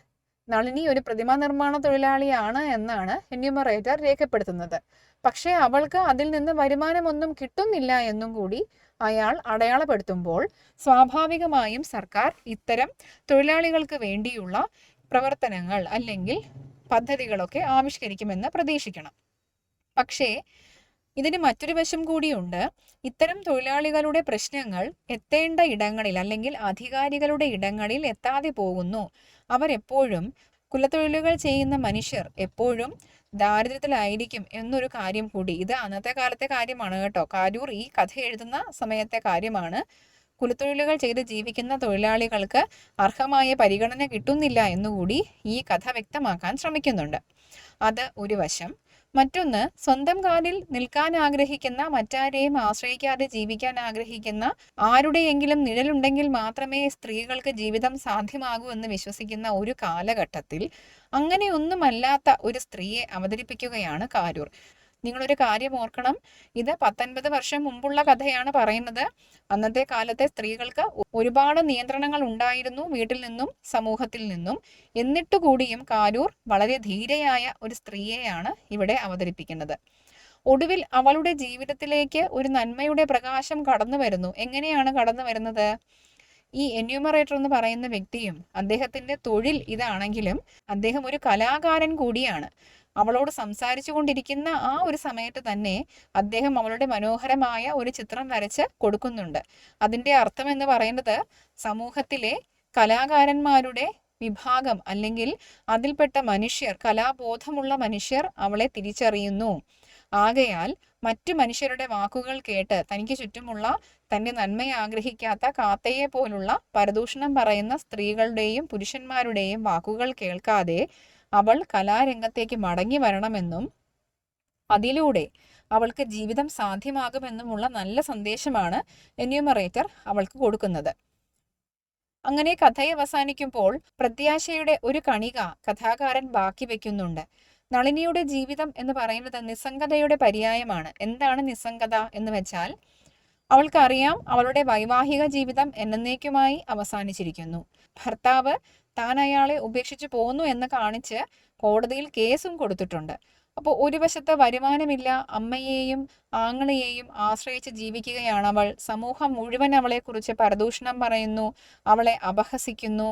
നളിനി ഒരു പ്രതിമാ നിർമ്മാണ തൊഴിലാളിയാണ് എന്നാണ് എന്യൂമറേറ്റർ രേഖപ്പെടുത്തുന്നത്. പക്ഷേ അവൾക്ക് അതിൽ നിന്ന് വരുമാനമൊന്നും കിട്ടുന്നില്ല എന്നും കൂടി അയാൾ അടയാളപ്പെടുത്തുമ്പോൾ സ്വാഭാവികമായും സർക്കാർ ഇത്തരം തൊഴിലാളികൾക്ക് വേണ്ടിയുള്ള പ്രവർത്തനങ്ങൾ അല്ലെങ്കിൽ പദ്ധതികളൊക്കെ ആവിഷ്കരിക്കുമെന്ന് പ്രതീക്ഷിക്കണം. പക്ഷേ ഇതിന് മറ്റൊരു വശം കൂടിയുണ്ട്. ഇത്തരം തൊഴിലാളികളുടെ പ്രശ്നങ്ങൾ എത്തേണ്ട ഇടങ്ങളിൽ, അല്ലെങ്കിൽ അധികാരികളുടെ ഇടങ്ങളിൽ എത്താതെ പോകുന്നു. അവരെപ്പോഴും കുലത്തൊഴിലുകൾ ചെയ്യുന്ന മനുഷ്യർ എപ്പോഴും ദാരിദ്ര്യത്തിലായിരിക്കും എന്നൊരു കാര്യം കൂടി. ഇത് അന്നത്തെ കാലത്തെ കാര്യമാണ് കേട്ടോ. കാരൂർ ഈ കഥ എഴുതുന്ന സമയത്തെ കാര്യമാണ്. കുലത്തൊഴിലുകൾ ചെയ്ത് ജീവിക്കുന്ന തൊഴിലാളികൾക്ക് അർഹമായ പരിഗണന കിട്ടുന്നില്ല എന്നുകൂടി ഈ കഥ വ്യക്തമാക്കാൻ ശ്രമിക്കുന്നുണ്ട്. അത് ഒരു വശം. മറ്റൊന്ന്, സ്വന്തം കാലിൽ നിൽക്കാൻ ആഗ്രഹിക്കുന്ന, മറ്റാരെയും ആശ്രയിക്കാതെ ജീവിക്കാൻ ആഗ്രഹിക്കുന്ന, ആരുടെയെങ്കിലും നിഴലുണ്ടെങ്കിൽ മാത്രമേ സ്ത്രീകൾക്ക് ജീവിതം സാധ്യമാകൂ എന്ന് വിശ്വസിക്കുന്ന ഒരു കാലഘട്ടത്തിൽ അങ്ങനെയൊന്നുമല്ലാത്ത ഒരു സ്ത്രീയെ അവതരിപ്പിക്കുകയാണ് കാരൂർ. നിങ്ങളൊരു കാര്യം ഓർക്കണം, ഇത് 19 വർഷം മുമ്പുള്ള കഥയാണ് പറയുന്നത്. അന്നത്തെ കാലത്തെ സ്ത്രീകൾക്ക് ഒരുപാട് നിയന്ത്രണങ്ങൾ ഉണ്ടായിരുന്നു വീട്ടിൽ നിന്നും സമൂഹത്തിൽ നിന്നും. എന്നിട്ടു കൂടിയും കാരൂർ വളരെ ധീരയായ ഒരു സ്ത്രീയെയാണ് ഇവിടെ അവതരിപ്പിക്കുന്നത്. ഒടുവിൽ അവളുടെ ജീവിതത്തിലേക്ക് ഒരു നന്മയുടെ പ്രകാശം കടന്നു വരുന്നു. എങ്ങനെയാണ് കടന്നു വരുന്നത്? ഈ എന്യൂമറേറ്റർ എന്ന് പറയുന്ന വ്യക്തിയും അദ്ദേഹത്തിന്റെ തൊഴിൽ ഇതാണെങ്കിലും അദ്ദേഹം ഒരു കലാകാരൻ കൂടിയാണ്. അവളോട് സംസാരിച്ചു കൊണ്ടിരിക്കുന്ന ആ ഒരു സമയത്ത് തന്നെ അദ്ദേഹം അവളുടെ മനോഹരമായ ഒരു ചിത്രം വരച്ച് കൊടുക്കുന്നുണ്ട്. അതിൻ്റെ അർത്ഥം എന്ന് പറയുന്നത് സമൂഹത്തിലെ കലാകാരന്മാരുടെ വിഭാഗം, അല്ലെങ്കിൽ അതിൽപ്പെട്ട മനുഷ്യർ, കലാബോധമുള്ള മനുഷ്യർ അവളെ തിരിച്ചറിയുന്നു. ആകയാൽ മറ്റു മനുഷ്യരുടെ വാക്കുകൾ കേട്ട് തനിക്ക് ചുറ്റുമുള്ള തന്റെ നന്മയെ ആഗ്രഹിക്കാത്ത കാത്തയെ പോലുള്ള പരദൂഷണം പറയുന്ന സ്ത്രീകളുടെയും പുരുഷന്മാരുടെയും വാക്കുകൾ കേൾക്കാതെ അവൾ കലാരംഗത്തേക്ക് മടങ്ങി വരണമെന്നും അതിലൂടെ അവൾക്ക് ജീവിതം സാധ്യമാകുമെന്നുമുള്ള നല്ല സന്ദേശമാണ് എന്യൂമറേറ്റർ അവൾക്ക് കൊടുക്കുന്നത്. അങ്ങനെ കഥയെ അവസാനിക്കുമ്പോൾ പ്രത്യാശയുടെ ഒരു കണിക കഥാകാരൻ ബാക്കി വെക്കുന്നുണ്ട്. നളിനിയുടെ ജീവിതം എന്ന് പറയുന്നത് നിസ്സംഗതയുടെ പര്യായമാണ്. എന്താണ് നിസ്സംഗത എന്ന് വെച്ചാൽ, അവൾക്കറിയാം അവളുടെ വൈവാഹിക ജീവിതം എന്നേക്കുമായി അവസാനിച്ചിരിക്കുന്നു. ഭർത്താവ് താൻ അയാളെ ഉപേക്ഷിച്ചു പോന്നു എന്ന് കാണിച്ച് കോടതിയിൽ കേസും കൊടുത്തിട്ടുണ്ട്. അപ്പോൾ ഒരു വശത്ത് വരുമാനമില്ല, അമ്മയെയും ആങ്ങളെയെയും ആശ്രയിച്ച് ജീവിക്കുകയാണ് അവൾ. സമൂഹം മുഴുവൻ അവളെക്കുറിച്ച് പരദൂഷണം പറയുന്നു, അവളെ അപഹസിക്കുന്നു.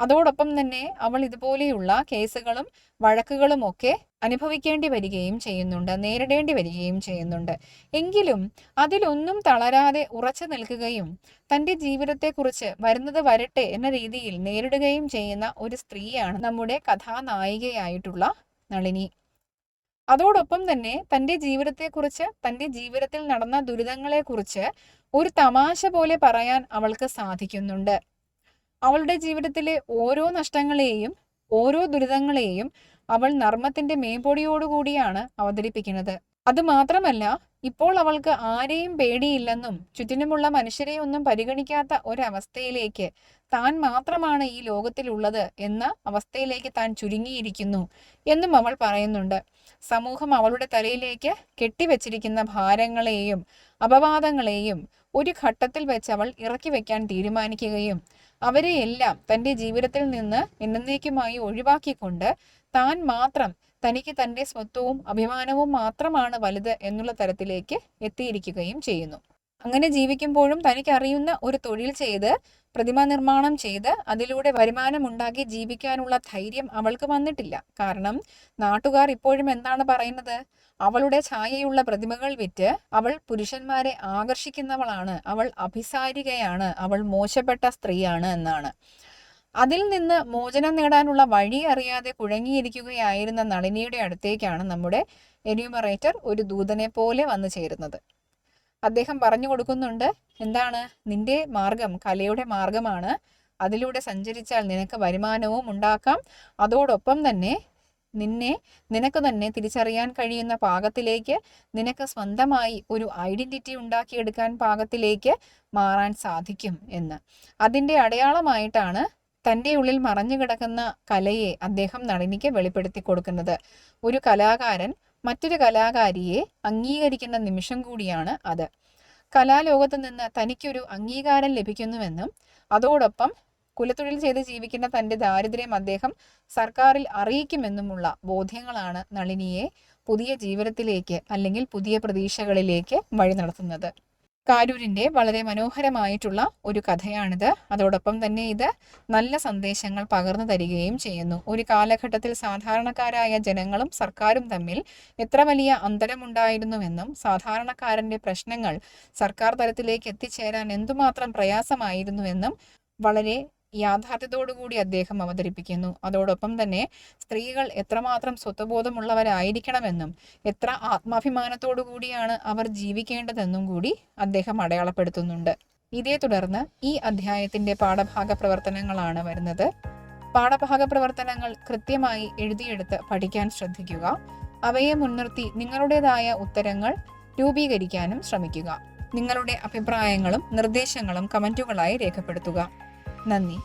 അതോടൊപ്പം തന്നെ അവൾ ഇതുപോലെയുള്ള കേസുകളും വഴക്കുകളും ഒക്കെ അനുഭവിക്കേണ്ടി വരികയും ചെയ്യുന്നുണ്ട്, നേരിടേണ്ടി വരികയും ചെയ്യുന്നുണ്ട്. എങ്കിലും അതിലൊന്നും തളരാതെ ഉറച്ചു നിൽക്കുകയും തൻ്റെ ജീവിതത്തെക്കുറിച്ച് വരുന്നത് വരട്ടെ എന്ന രീതിയിൽ നേരിടുകയും ചെയ്യുന്ന ഒരു സ്ത്രീയാണ് നമ്മുടെ കഥാനായികയായിട്ടുള്ള നളിനി. അതോടൊപ്പം തന്നെ തൻ്റെ ജീവിതത്തെക്കുറിച്ച്, തൻ്റെ ജീവിതത്തിൽ നടന്ന ദുരിതങ്ങളെക്കുറിച്ച് ഒരു തമാശ പോലെ പറയാൻ അവൾക്ക് സാധിക്കുന്നുണ്ട്. അവളുടെ ജീവിതത്തിലെ ഓരോ നഷ്ടങ്ങളെയും ഓരോ ദുരിതങ്ങളെയും അവൾ നർമ്മത്തിന്റെ മേമ്പൊടിയോടുകൂടിയാണ് അവതരിപ്പിക്കുന്നത്. അതുമാത്രമല്ല, ഇപ്പോൾ അവൾക്ക് ആരെയും പേടിയില്ലെന്നും ചുറ്റിനുമുള്ള മനുഷ്യരെ ഒന്നും പരിഗണിക്കാത്ത ഒരവസ്ഥയിലേക്ക്, താൻ മാത്രമാണ് ഈ ലോകത്തിലുള്ളത് എന്ന അവസ്ഥയിലേക്ക് താൻ ചുരുങ്ങിയിരിക്കുന്നു എന്നും അവൾ പറയുന്നുണ്ട്. സമൂഹം അവളുടെ തലയിലേക്ക് കെട്ടിവെച്ചിരിക്കുന്ന ഭാരങ്ങളെയും അപവാദങ്ങളെയും ഒരു ഘട്ടത്തിൽ വെച്ച് അവൾ ഇറക്കി വെക്കാൻ തീരുമാനിക്കുകയും അവരെയെല്ലാം തൻ്റെ ജീവിതത്തിൽ നിന്ന് എന്നേക്കുമായി ഒഴിവാക്കിക്കൊണ്ട് താൻ മാത്രം, തനിക്ക് തൻ്റെ സ്വത്വവും അഭിമാനവും മാത്രമാണ് വലുത് എന്നുള്ള തരത്തിലേക്ക് എത്തിയിരിക്കുകയും ചെയ്യുന്നു. അങ്ങനെ ജീവിക്കുമ്പോഴും തനിക്കറിയുന്ന ഒരു തൊഴിൽ ചെയ്ത്, പ്രതിമ നിർമ്മാണം ചെയ്ത് അതിലൂടെ വരുമാനമുണ്ടാക്കി ജീവിക്കാനുള്ള ധൈര്യം അവൾക്ക് വന്നിട്ടില്ല. കാരണം നാട്ടുകാർ ഇപ്പോഴും എന്താണ് പറയുന്നത്? അവളുടെ ഛായയുള്ള പ്രതിമകൾ വിറ്റ് അവൾ പുരുഷന്മാരെ ആകർഷിക്കുന്നവളാണ്, അവൾ അഭിസാരികയാണ്, അവൾ മോശപ്പെട്ട സ്ത്രീയാണ് എന്നാണ്. അതിൽ നിന്ന് മോചനം നേടാനുള്ള വഴി അറിയാതെ കുഴങ്ങിയിരിക്കുകയായിരുന്ന നളിനിയുടെ അടുത്തേക്കാണ് നമ്മുടെ എന്യൂമറേറ്റർ ഒരു ദൂതനെ പോലെ വന്നു ചേരുന്നത്. അദ്ദേഹം പറഞ്ഞു കൊടുക്കുന്നുണ്ട്, എന്താണ്, നിന്റെ മാർഗം കലയുടെ മാർഗമാണ്, അതിലൂടെ സഞ്ചരിച്ചാൽ നിനക്ക് വരുമാനവും ഉണ്ടാക്കാം, അതോടൊപ്പം തന്നെ നിനക്ക് തന്നെ തിരിച്ചറിയാൻ കഴിയുന്ന പാകത്തിലേക്ക്, നിനക്ക് സ്വന്തമായി ഒരു ഐഡന്റിറ്റി ഉണ്ടാക്കിയെടുക്കാൻ പാകത്തിലേക്ക് മാറാൻ സാധിക്കും എന്ന്. അതിൻ്റെ അടയാളമായിട്ടാണ് തൻ്റെ ഉള്ളിൽ മറഞ്ഞു കിടക്കുന്ന കലയെ അദ്ദേഹം നളിനിക്ക് വെളിപ്പെടുത്തി കൊടുക്കുന്നത്. ഒരു കലാകാരൻ മറ്റൊരു കലാകാരിയെ അംഗീകരിക്കുന്ന നിമിഷം കൂടിയാണ് അത്. കലാലോകത്ത് നിന്ന് തനിക്കൊരു അംഗീകാരം ലഭിക്കുന്നുവെന്നും അതോടൊപ്പം കുലത്തൊഴിൽ ചെയ്ത് ജീവിക്കുന്ന തൻ്റെ ദാരിദ്ര്യം അദ്ദേഹം സർക്കാരിൽ അറിയിക്കുമെന്നുമുള്ള ബോധ്യങ്ങളാണ് നളിനിയെ പുതിയ ജീവിതത്തിലേക്ക് അല്ലെങ്കിൽ പുതിയ പ്രതീക്ഷകളിലേക്ക് വഴി നടത്തുന്നത്. കാരൂരിൻ്റെ വളരെ മനോഹരമായിട്ടുള്ള ഒരു കഥയാണിത്. അതോടൊപ്പം തന്നെ ഇത് നല്ല സന്ദേശങ്ങൾ പകർന്നു തരികയും ചെയ്യുന്നു. ഒരു കാലഘട്ടത്തിൽ സാധാരണക്കാരായ ജനങ്ങളും സർക്കാരും തമ്മിൽ എത്ര വലിയ അന്തരമുണ്ടായിരുന്നുവെന്നും സാധാരണക്കാരൻ്റെ പ്രശ്നങ്ങൾ സർക്കാർ തലത്തിലേക്ക് എത്തിച്ചേരാൻ എന്തുമാത്രം പ്രയാസമായിരുന്നുവെന്നും വളരെ യാഥാർത്ഥ്യത്തോടുകൂടി അദ്ദേഹം അവതരിപ്പിക്കുന്നു. അതോടൊപ്പം തന്നെ സ്ത്രീകൾ എത്രമാത്രം സ്വത്വബോധമുള്ളവരായിരിക്കണമെന്നും എത്ര ആത്മാഭിമാനത്തോടു കൂടിയാണ് അവർ ജീവിക്കേണ്ടതെന്നും കൂടി അദ്ദേഹം അടയാളപ്പെടുത്തുന്നുണ്ട്. ഇതേ തുടർന്ന് ഈ അധ്യായത്തിന്റെ പാഠഭാഗ പ്രവർത്തനങ്ങളാണ് വരുന്നത്. പാഠഭാഗ പ്രവർത്തനങ്ങൾ കൃത്യമായി എഴുതിയെടുത്ത് പഠിക്കാൻ ശ്രദ്ധിക്കുക. അവയെ മുൻനിർത്തി നിങ്ങളുടേതായ ഉത്തരങ്ങൾ രൂപീകരിക്കാനും ശ്രമിക്കുക. നിങ്ങളുടെ അഭിപ്രായങ്ങളും നിർദ്ദേശങ്ങളും കമന്റുകളായി രേഖപ്പെടുത്തുക. നന്ദി.